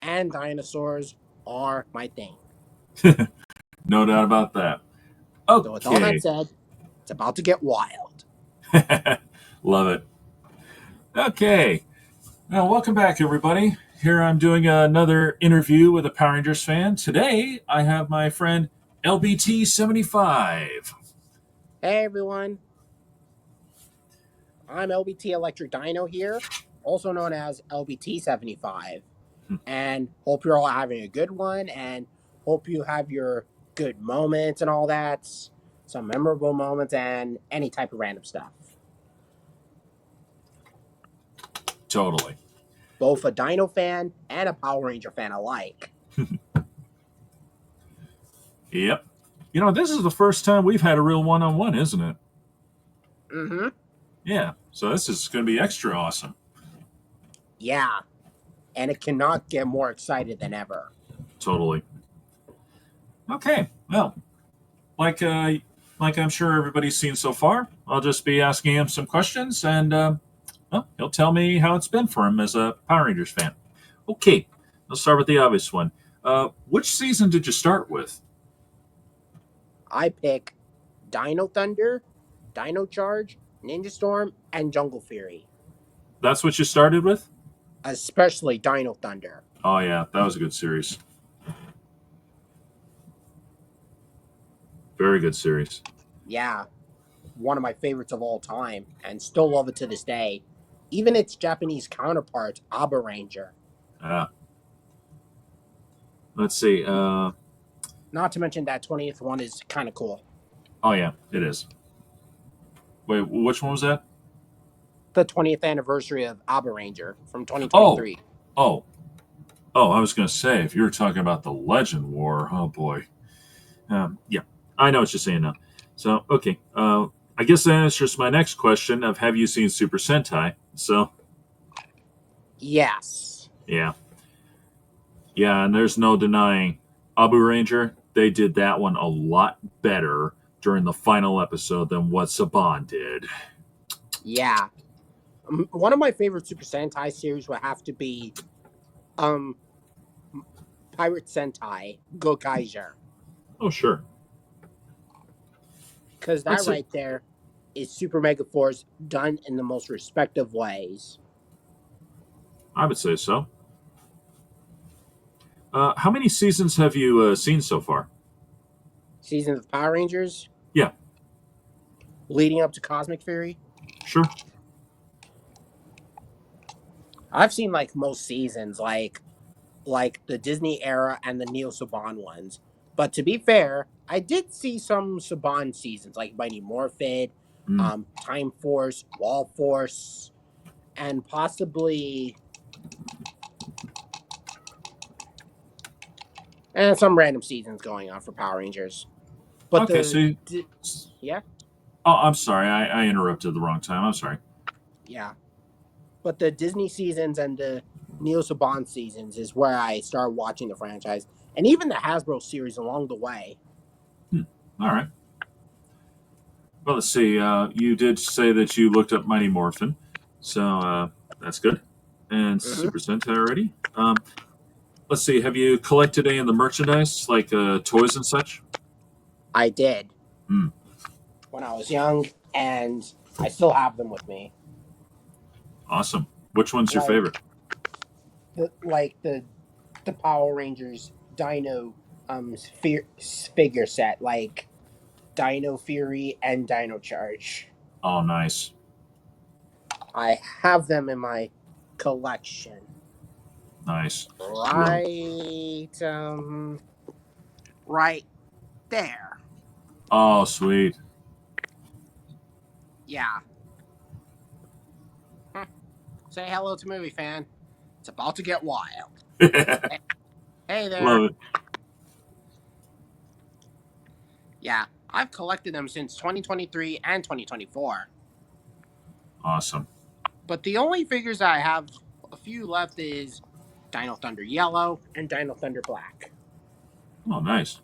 and dinosaurs are my thing. No doubt about that. So with all that Okay. said, it's about to get wild. Love it. Okay. Now, welcome back, everybody. Here I'm doing another interview with a Power Rangers fan. Today, I have my friend LBT75. Hey everyone, I'm LBT Electric Dino here, also known as LBT75. And hope you're all having a good one and hope you have your good moments and all that. Some memorable moments and any type of random stuff. Totally. Both a Dino fan and a Power Ranger fan alike. Yep. You know, this is the first time we've had a real one-on-one, isn't it? Mm-hmm. Yeah. So this is going to be extra awesome. Yeah. And it cannot get more excited than ever. Totally. Okay. Well, like I'm sure everybody's seen so far, I'll just be asking him some questions, and well, he'll tell me how it's been for him as a Power Rangers fan. Okay, let's start with the obvious one. Which season did you start with? I pick Dino Thunder, Dino Charge, Ninja Storm, and Jungle Fury. That's what you started with? Especially Dino Thunder. Oh yeah, that was a good series. Very good series. Yeah. One of my favorites of all time, and still love it to this day. Even its Japanese counterpart, Abaranger. Let's see. Not to mention that 20th one is kind of cool. Oh yeah, it is. Wait, which one was that? The 20th anniversary of Abaranger from 2023. Oh, I was going to say, if you were talking about the Legend War, oh boy. Yeah, I know what you're saying now. So, okay. I guess that answers my next question of have you seen Super Sentai? So, Yes. yeah. Yeah, and there's no denying Abaranger, they did that one a lot better during the final episode than what Saban did. Yeah. One of my favorite Super Sentai series would have to be um Pirate Sentai Gokaiger. Oh, sure. Because that That's it. right there is Super Mega Force done in the most respective ways. I would say so. How many seasons have you seen so far? Seasons of Power Rangers? Yeah. Leading up to Cosmic Fury? Sure. I've seen like most seasons, like the Disney era and the Neo Saban ones. But to be fair, I did see some Saban seasons, like Mighty Morphin, Mm. Time Force, Wall Force, and possibly and some random seasons going on for Power Rangers. But Okay, so yeah, oh, I'm sorry, I interrupted the wrong time. I'm sorry. yeah. But the Disney seasons and the Neo Saban seasons is where I started watching the franchise, and even the Hasbro series along the way. All right. Well, let's see. You did say that you looked up Mighty Morphin, so that's good. And Mm-hmm. Super Sentai already. Let's see. Have you collected any of the merchandise, like toys and such? I did Hmm. when I was young, and I still have them with me. Awesome. Which one's your Like favorite? the Power Rangers Dino figure set, like Dino Fury and Dino Charge. Oh, nice. I have them in my collection. Nice. Right, right there. Oh, sweet. Yeah. Say hello to movie fan. It's about to get wild. Hey there. Love it. Yeah, I've collected them since 2023 and 2024. Awesome. But the only figures I have a few left is Dino Thunder Yellow and Dino Thunder Black, Oh, nice.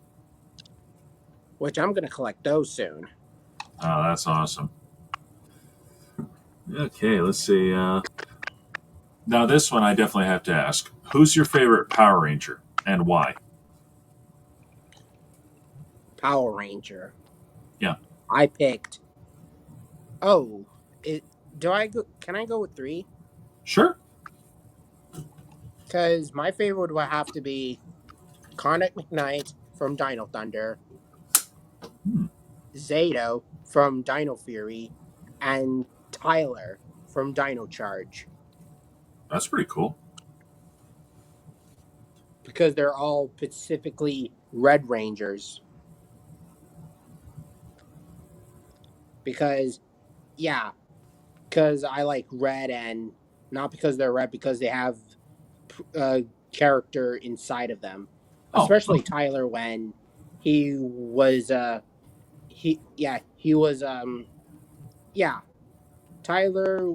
which I'm going to collect those soon. Oh, that's awesome. Okay, let's see. Now, this one I definitely have to ask. Who's your favorite Power Ranger and why? Power Ranger. Yeah. I picked. Oh, it. Do I go? Can I go with three? Sure. Because my favorite would have to be Connor McKnight from Dino Thunder, Hmm, Zato from Dino Fury, and Tyler from Dino Charge. that's pretty cool. Because they're all specifically Red Rangers. Because, yeah, because I like red, and not because they're red, because they have a character inside of them. Oh, Especially Tyler when he was he was yeah, Tyler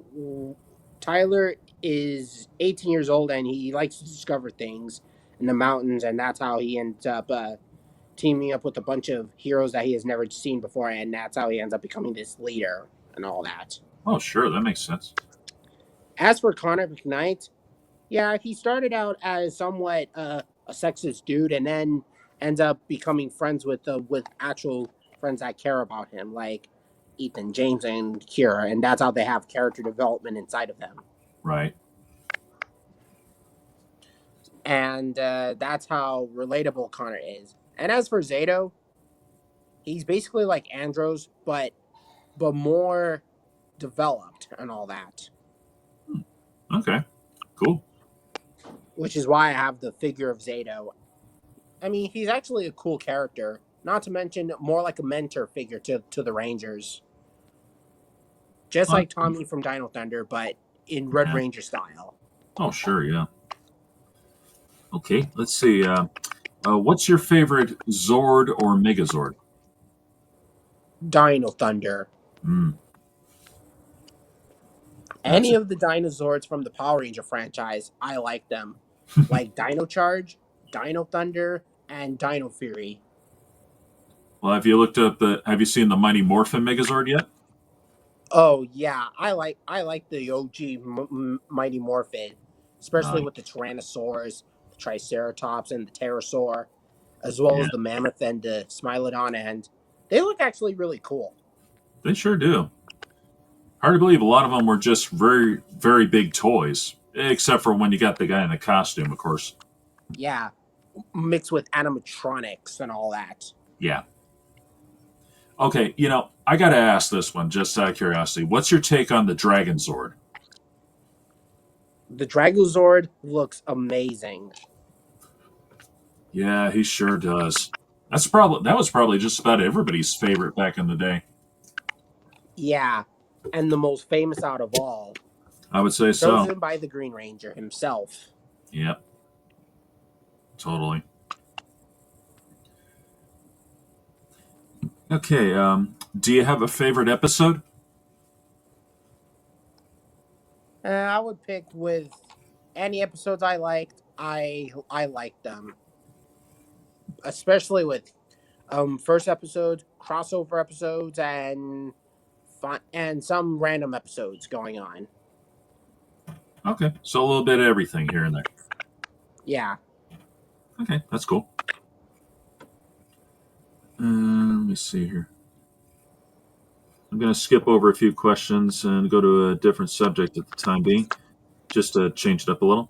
Tyler is 18 years old, and he likes to discover things in the mountains, and that's how he ends up teaming up with a bunch of heroes that he has never seen before, and that's how he ends up becoming this leader and all that. oh, sure, that makes sense. As for Connor McKnight, yeah, he started out as somewhat a sexist dude, and then ends up becoming friends with actual friends that care about him, like Ethan, James, and Kira, and that's how they have character development inside of them. Right. And that's how relatable Connor is. And as for Zato, he's basically like Andros, but more developed and all that. Okay. Cool. Which is why I have the figure of Zato. I mean, he's actually a cool character. Not to mention, more like a mentor figure to the Rangers. Just Well, like Tommy from Dino Thunder, but in Red yeah. Ranger style. Oh, sure. Yeah. Okay. Let's see. What's your favorite Zord or Megazord? Dino Thunder. Mm, Any gotcha. of the dinosaurs from the Power Ranger franchise, I like them. Like Dino Charge, Dino Thunder, and Dino Fury. Well, have you looked up the? Have you seen the Mighty Morphin Megazord yet? Oh yeah, I like the OG Mighty Morphin, especially Nice. with the Tyrannosaurus, the Triceratops, and the Pterosaur, as well Yeah, as the Mammoth and the Smilodon, and they look actually really cool. they sure do. Hard to believe a lot of them were just very, very big toys, except for when you got the guy in the costume, of course. Yeah, mixed with animatronics and all that. Yeah. Okay, I got to ask this one just out of curiosity. What's your take on the Dragon Zord? The Dragozord looks amazing. Yeah, he sure does. That was probably just about everybody's favorite back in the day. Yeah, and the most famous out of all, I would say so. chosen by the Green Ranger himself. Yep, totally. Okay, do you have a favorite episode? I would pick with any episodes I liked. I liked them, especially with first episode, crossover episodes, and some random episodes going on. Okay, so a little bit of everything here and there. Yeah. Okay, that's cool. Let me see here. I'm going to skip over a few questions and go to a different subject at the time being, just to change it up a little.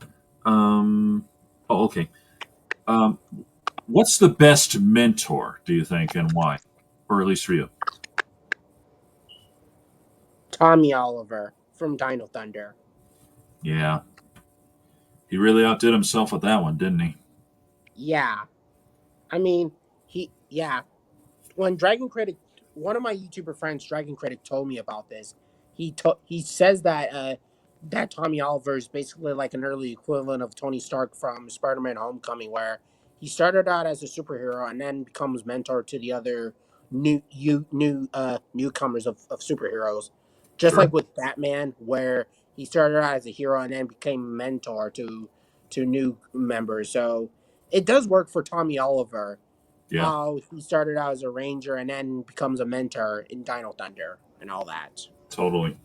Okay. Um, what's the best mentor, do you think, and why? Or at least for you? Tommy Oliver from Dino Thunder. Yeah. He really outdid himself with that one, didn't he? Yeah. I mean, yeah. When Dragon Critic, one of my YouTuber friends, Dragon Critic, told me about this. He says that Tommy Oliver is basically like an early equivalent of Tony Stark from Spider-Man: Homecoming, where he started out as a superhero and then becomes mentor to the other newcomers of superheroes. Just Sure. like with Batman, where he started out as a hero and then became a mentor to new members. So it does work for Tommy Oliver, Yeah, how he started out as a ranger and then becomes a mentor in Dino Thunder and all that. totally.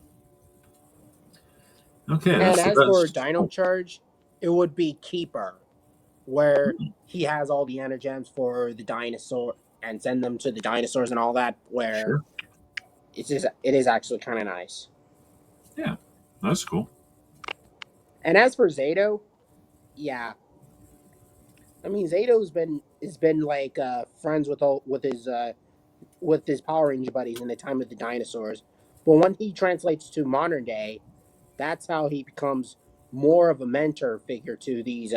Okay, And that's the as for best. Dino Oh, Charge, it would be Keeper, where he has all the energems for the dinosaur and send them to the dinosaurs and all that. Where sure. it is actually kind of nice. Yeah, that's cool. And as for Zato, yeah, I mean Zato's been has been like friends with his Power Ranger buddies in the time of the dinosaurs. But when he translates to modern day, that's how he becomes more of a mentor figure to these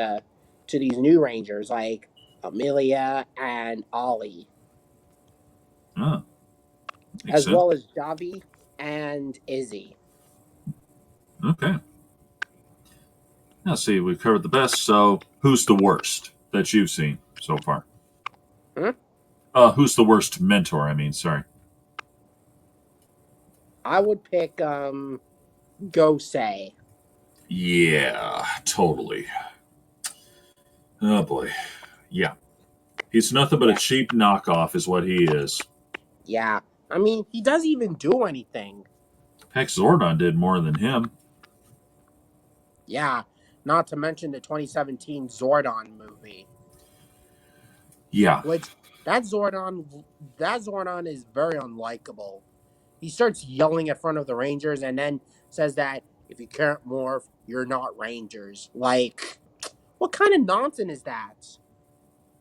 new Rangers like Amelia and Ollie, Ah, makes as sense. well as Davi and Izzy. Okay. Now, see, we've covered the best. So, who's the worst that you've seen so far? Hmm? Who's the worst mentor? I mean, sorry. I would pick Gosei. Yeah, totally. Oh boy. Yeah. He's nothing but a Yeah, cheap knockoff, is what he is. yeah. I mean, he doesn't even do anything. Heck, Zordon did more than him. Yeah, not to mention the 2017 Zordon movie, Yeah. which that Zordon that Zordon is very unlikable. He starts yelling in front of the Rangers and then says that if you can't morph, you're not Rangers. Like, what kind of nonsense is that?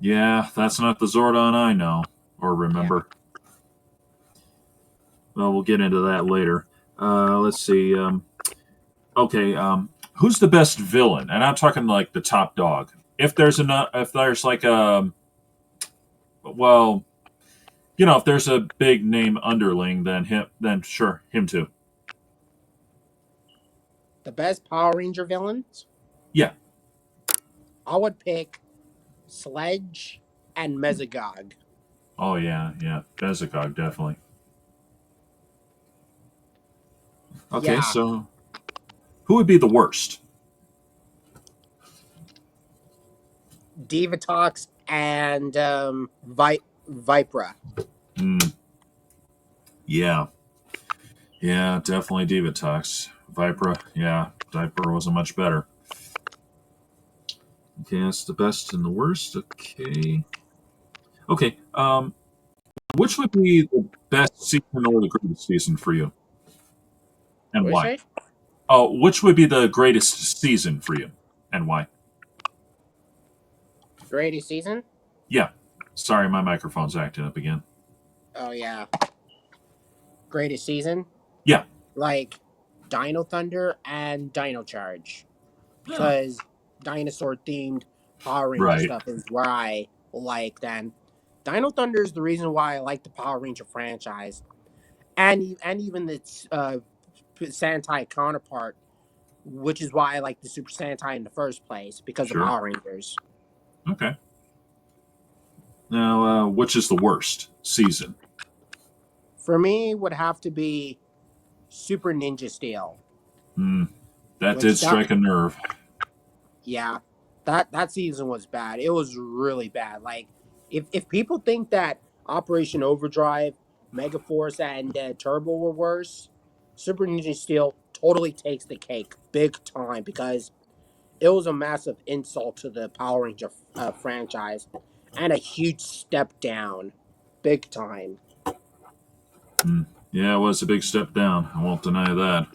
Yeah, that's not the Zordon I know or Yeah. remember. Well, we'll get into that later. Let's see. Okay, who's the best villain? And I'm talking like the top dog. If there's like a, well, if there's a big name underling, then him, then sure, him too. The best Power Ranger villains? Yeah. I would pick Sledge and Mesogog. Oh yeah, yeah. Bezikog, definitely. Okay, Yeah, so who would be the worst? Divatox and Vipra. Mm, yeah, yeah, definitely Divatox. Vipra, yeah, Vipra wasn't much better. Okay, that's the best and the worst. Okay. Okay. Which would be the best season or the greatest season for you, and What do you why? say? Oh, which would be the greatest season for you, and why? Greatest season? Yeah. Sorry, my microphone's acting up again. Oh, yeah. Greatest season? Yeah. Like Dino Thunder and Dino Charge. Oh, Because dinosaur themed Power Ranger right. stuff is where I like then. Dino Thunder is the reason why I like the Power Ranger franchise, and even its Sentai counterpart, which is why I like the Super Sentai in the first place because of Sure. Power Rangers. Okay. Now, which is the worst season? For me, would have to be Super Ninja Steel, Hmm. That did which that strike a nerve. yeah, that season was bad. It was really bad. Like if people think that Operation Overdrive, Megaforce, and Turbo were worse, Super Ninja Steel totally takes the cake, big time, because it was a massive insult to the Power Ranger franchise, and a huge step down, big time. Hmm. Yeah, it was a big step down. I won't deny that.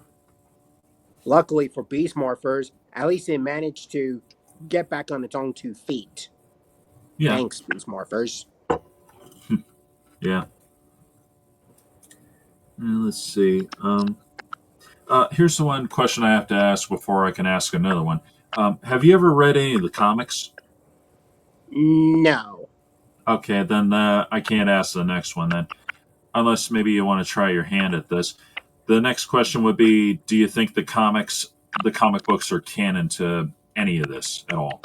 Luckily for Beast Morphers, at least it managed to get back on its own 2 feet. Yeah. Thanks, Beast Morphers. Yeah. Let's see. Here's the one question I have to ask before I can ask another one. Have you ever read any of the comics? No. Okay, then I can't ask the next one then, unless maybe you want to try your hand at this. The next question would be: do you think the comic books, are canon to any of this at all?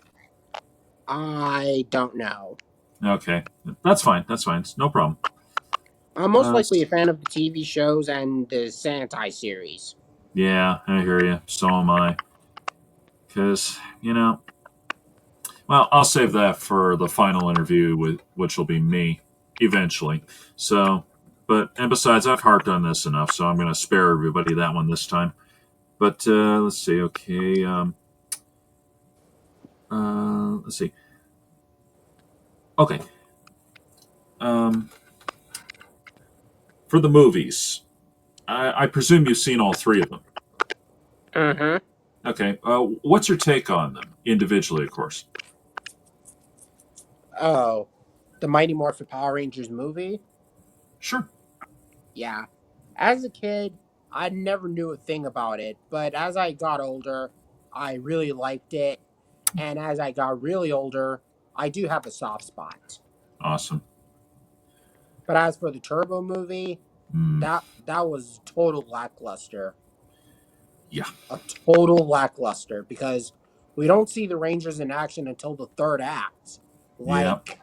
I don't know. Okay, that's fine. That's fine. It's no problem. I'm most Uh, likely a fan of the TV shows and the Sentai series. yeah, I hear you. So am I. Because well, I'll save that for the final interview with which will be me eventually. So, and besides, I've harped on this enough, so I'm going to spare everybody that one this time. But let's see. Okay. Let's see. Okay. For the movies, I presume you've seen all three of them. Mm-hmm. Okay. What's your take on them individually, of course? Oh, the Mighty Morphin Power Rangers movie? Sure. Yeah. As a kid, I never knew a thing about it, but as I got older, I really liked it. And as I got really older, I do have a soft spot. Awesome. But as for the Turbo movie, Mm, that was total lackluster. yeah. A total lackluster because we don't see the Rangers in action until the third act. Yeah. Like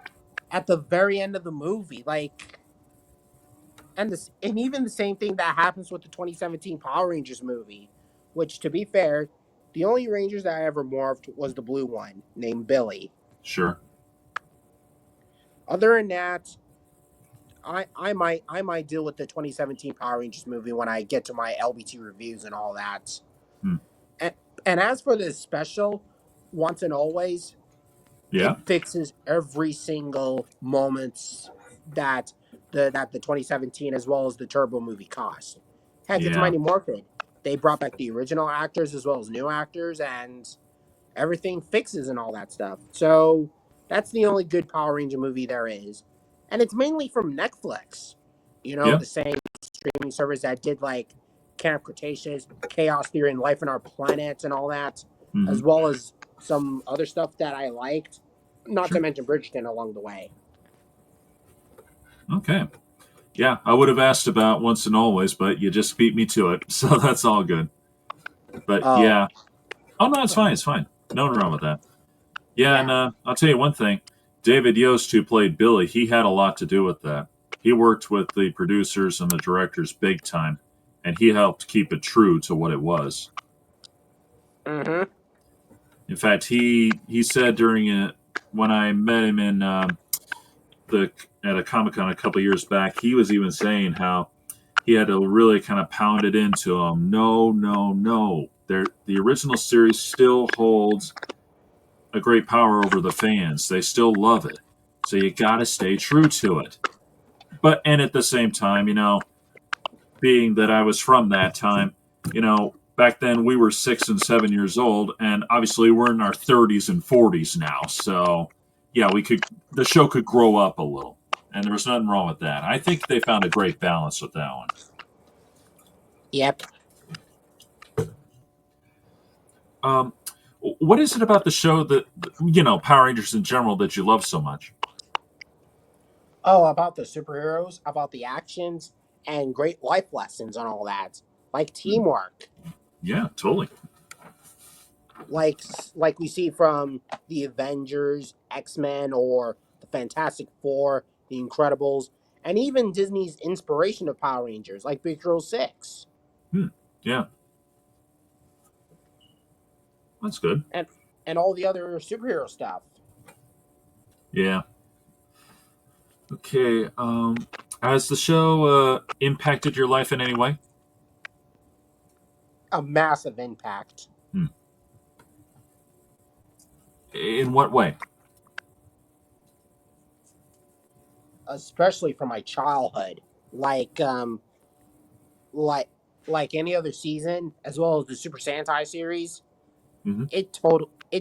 at the very end of the movie, like and even the same thing that happens with the 2017 Power Rangers movie, which to be fair, the only Rangers that ever morphed was the blue one named Billy. Sure. Other than that, I might deal with the 2017 Power Rangers movie when I get to my LBT reviews and all that. Hmm. And and as for this special, once and always, Yeah. it fixes every single moment that the 2017 as well as the Turbo movie cost. Heck, it's Yeah. Mighty Morphin. They brought back the original actors as well as new actors, and everything fixes and all that stuff. So that's the only good Power Ranger movie there is, and it's mainly from Netflix. You know, Yeah. the same streaming service that did like Camp Cretaceous, Chaos Theory, and Life on Our Planet, and all that, Hmm. as well as some other stuff that I liked. Not to Sure. mention Bridgerton along the way. Okay. Yeah, I would have asked about Once and Always, but you just beat me to it, so that's all good. But Oh, yeah. Oh no, it's fine. It's fine. Nothing wrong with that. Yeah, and yeah. I'll tell you one thing. David Yost, who played Billy, he had a lot to do with that. He worked with the producers and the directors big time, and he helped keep it true to what it was. Mm-hmm. In fact, he said during it when I met him in the at a Comic Con a couple years back, he was even saying how he had to really kind of pound it into him. No, no, no. The original series still holds a great power over the fans. They still love it. So you got to stay true to it. But, and at the same time, being that I was from that time, back then we were 6 and 7 years old, and obviously we're in our 30s and 40s now. So, yeah, the show could grow up a little. And there was nothing wrong with that. I think they found a great balance with that one. Yep. Um, what is it about the show that, Power Rangers in general that you love so much? Oh, about the superheroes, about the actions, and great life lessons and all that, like teamwork. Yeah, totally. like like we see from the Avengers, X-Men, or the Fantastic Four, the Incredibles, and even Disney's inspiration of Power Rangers, like Big Hero 6, Hmm. Yeah, that's good. and all the other superhero stuff. Yeah. Okay. Has the show impacted your life in any way? A massive impact, Hmm. In what way? especially for my childhood. Like like like any other season, as well as the Super Sentai series, Hmm. it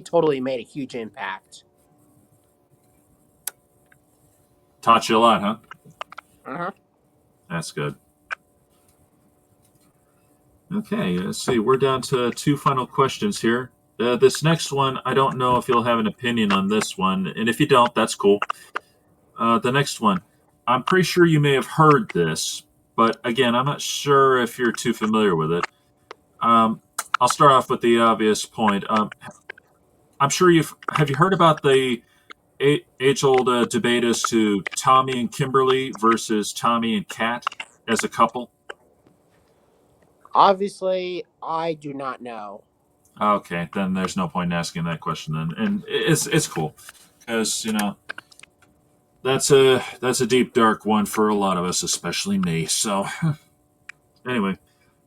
totally made a huge impact. Taught you a lot, huh? Uh-huh. That's good. Okay, let's see. We're down to two final questions here. This next one, I don't know if you'll have an opinion on this one, and if you don't, that's cool. The next one, I'm pretty sure you may have heard this, but again, I'm not sure if you're too familiar with it. Um, I'll start off with the obvious point. I'm sure have you heard about the age-old debate as to Tommy and Kimberly versus Tommy and Kat as a couple? Obviously, I do not know. Okay, then there's no point in asking that question then, and it's cool because that's a deep dark one for a lot of us, especially me. So anyway,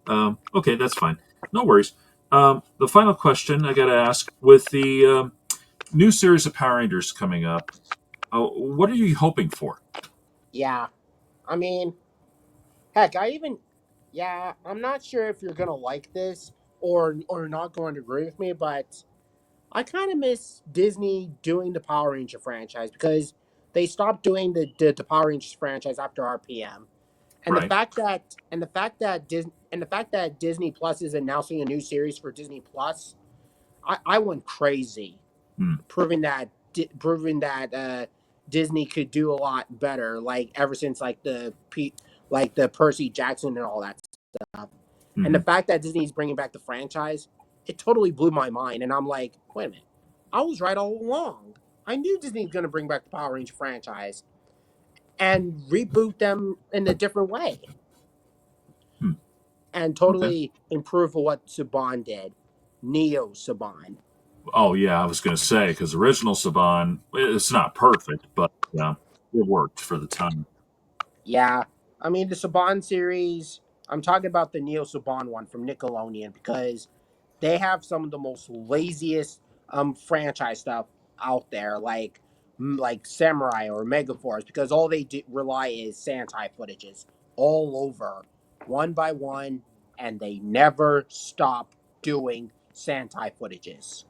okay, that's fine. No worries. The final question I got to ask with the new series of Power Rangers coming up, what are you hoping for? Yeah, I mean, heck, yeah, I'm not sure if you're gonna like this or not going to agree with me, but I kind of miss Disney doing the Power Ranger franchise because they stopped doing the Power Rangers franchise after RPM. And the Right. fact that Disney Plus is announcing a new series for Disney Plus, I went crazy, Hmm. proving that Disney could do a lot better. Like ever since like the Percy Jackson and all that stuff, and the Hmm. fact that Disney's bringing back the franchise, it totally blew my mind. And I'm like, wait a minute, I was right all along. I knew Disney's going to bring back the Power Ranger franchise and reboot them in a different way Hmm. and Okay. totally improve what Saban did. Neo Saban. Oh yeah, I was going to say because original Saban, it's not perfect, but yeah, it worked for the time. Yeah. I mean, the Saban series, I'm talking about the Neo Saban one from Nickelodeon because they have some of the most laziest franchise stuff out there, like Samurai or Megaforce, because all they rely is Sentai footages all over, one by one, and they never stop doing Sentai footages.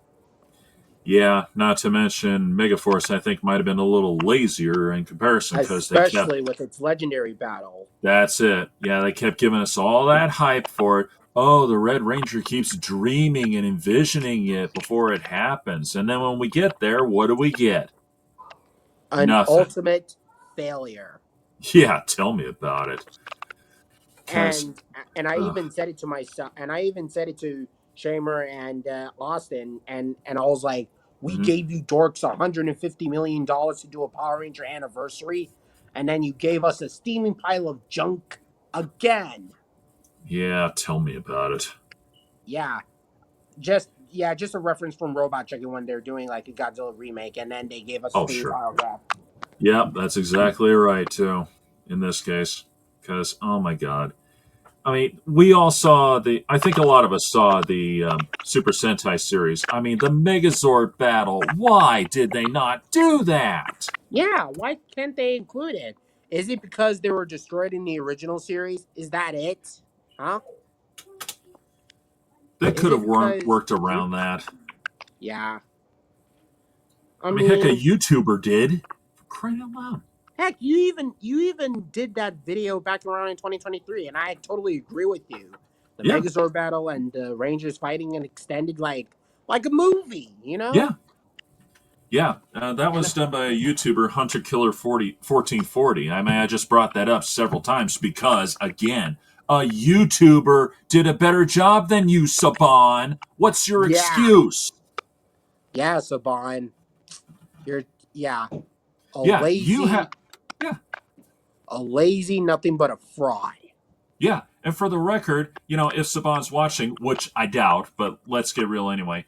Yeah, not to mention Megaforce, I think might have been a little lazier in comparison because they kept. Especially with its legendary battle. That's it. Yeah, they kept giving us all that hype for it. Oh, the Red Ranger keeps dreaming and envisioning it before it happens, and then when we get there, what do we get? An Nothing. ultimate failure. Yeah, tell me about it. Because, and and I even said it to myself, and I even said it to Shamer and Austin, and I was like, "We mhm. gave you dorks $150 million to do a Power Ranger anniversary, and then you gave us a steaming pile of junk again." Yeah, tell me about it. Yeah, just a reference from Robot Chicken when they're doing like a Godzilla remake, and then they gave us a Oh, steaming sure. pile of crap. Yep, that's exactly right, too, in this case. Because, oh my God. I mean, we all saw I think a lot of us saw the Super Sentai series. I mean, the Megazord battle. Why did they not do that? Yeah, why can't they include it? Is it because they were destroyed in the original series? Is that it? Huh? They Is could have it because? worked around that. Yeah. I I mean, heck, a mean, YouTuber did. For crying out loud. heck, you even did that video back around in 2023, and I totally agree with you. The Yeah, Megazord battle and the Rangers fighting and extended like a movie, you yeah, know? yeah. That And was done by a YouTuber, Hunter Killer 1440. I mean, I just brought that up several times because, again, a YouTuber did a better job than you, Saban. What's your yeah, excuse? yeah, Saban, you're yeah a Yeah, you have. lazy, Yeah, nothing but a fraud. yeah. And for the record, if Saban's watching, which I doubt, but let's get real anyway.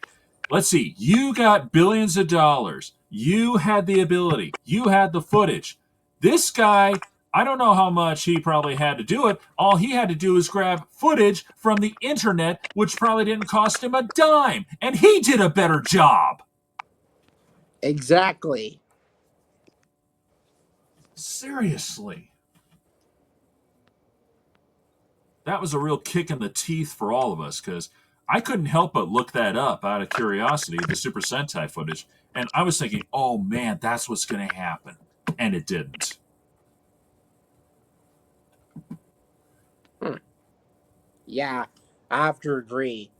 Let's see. You got billions of dollars. You had the ability. You had the footage. This guy, I don't know how much he probably had to do it. All he had to do is grab footage from the internet, which probably didn't cost him a dime. And he did a better job. Exactly. Seriously. That was a real kick in the teeth for all of us because I couldn't help but look that up out of curiosity, the Super Sentai footage, and I was thinking, oh man, that's what's going to happen. And it didn't. Hmm. Yeah, I have to agree.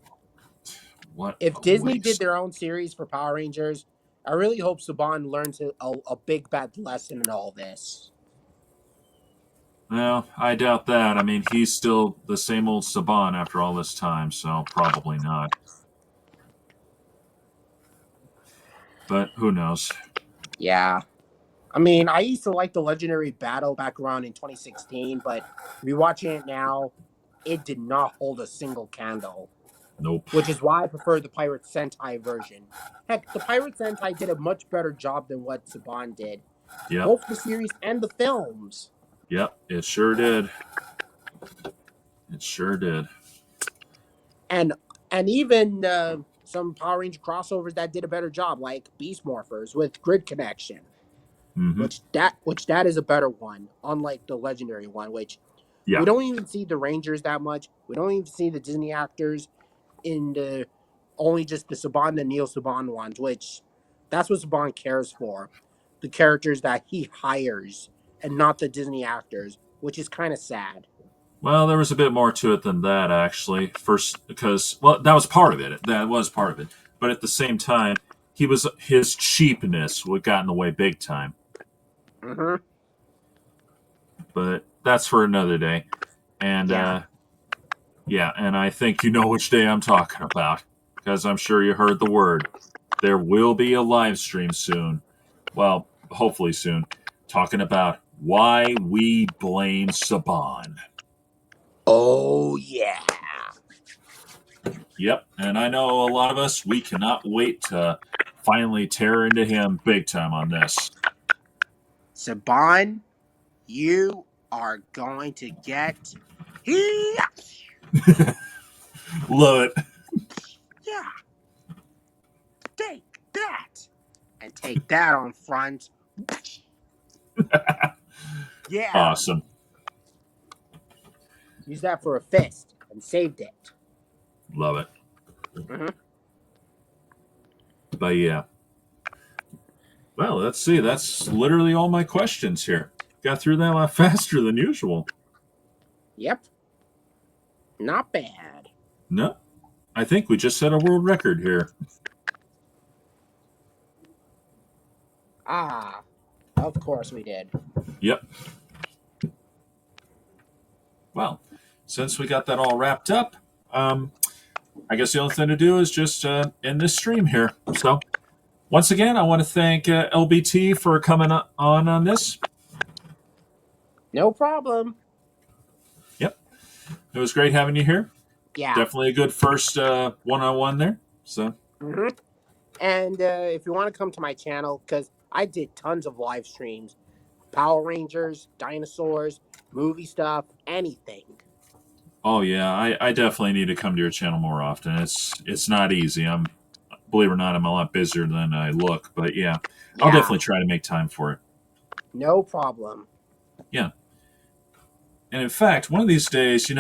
What If a Disney did waste. their own series for Power Rangers, I really hope Saban learns a big bad lesson in all this. Well, I doubt that. I mean, he's still the same old Saban after all this time, so probably not. But who knows? Yeah. I mean, I used to like the legendary battle back around in 2016, but rewatching it now, it did not hold a single candle, Nope. which is why I prefer the Pirate Sentai version. Heck, the Pirate Sentai did a much better job than what Saban did, Yep. both the series and the films. Yep. It sure did. It sure did. and and even some Power Ranger crossovers that did a better job, like Beast Morphers with Grid Connection, Hmm. which that is a better one, unlike the legendary one, which we Yeah. don't even see the Rangers that much. We don't even see the Disney actors in the only just the Saban and Neil Saban ones, which that's what Saban cares for, the characters that he hires and not the Disney actors, which is kind of sad. Well, there was a bit more to it than that, actually. First, because well, that was part of it. That was part of it. But at the same time, his cheapness would got in the way big time. Hmm. But that's for another day. And Yeah. yeah, and I think you know which day I'm talking about because I'm sure you heard the word. There will be a live stream soon. Well, hopefully soon, talking about why we blame Saban. Oh yeah. Yep, and I know a lot of us, we cannot wait to finally tear into him big time on this. Saban, you are going to get yeah. Love it. Yeah. Take that. And take that on front. Yeah. Awesome. Use that for a fist and saved it. Love it. Hmm. But yeah. Well, let's see. That's literally all my questions here. Got through that a lot faster than usual. Yep. Not bad. No, I think we just set a world record here. Ah, of course we did. Yep. Well, since we got that all wrapped up, I guess the only thing to do is just end this stream here. So, once again, I want to thank LBT for coming on this. No problem. Yep. It was great having you here. Yeah. Definitely a good first one-on-one there. So, Hmm. And if you want to come to my channel, because I did tons of live streams, Power Rangers, dinosaurs, movie stuff, anything. oh yeah, I definitely need to come to your channel more often. It's not easy. Believe it or not, I'm a lot busier than I look. But yeah, I'll Yeah. definitely try to make time for it. No problem. Yeah. And in fact, one of these days,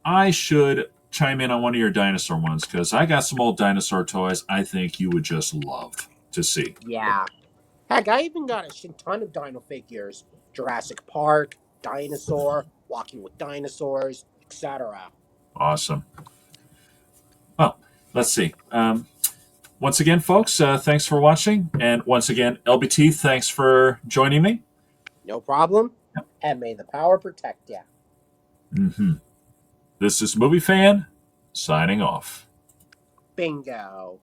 I should chime in on one of your dinosaur ones because I got some old dinosaur toys I think you would just love to see. Yeah. Heck, I even got a shit ton of dino figures. Jurassic Park, Dinosaur, Walking with Dinosaurs, etc. Awesome. Well, let's see. Once again, folks, thanks for watching. And once again, LBT, thanks for joining me. No problem. And may the power protect ya. Mm-hmm. This is Movie Fan signing off. Bingo.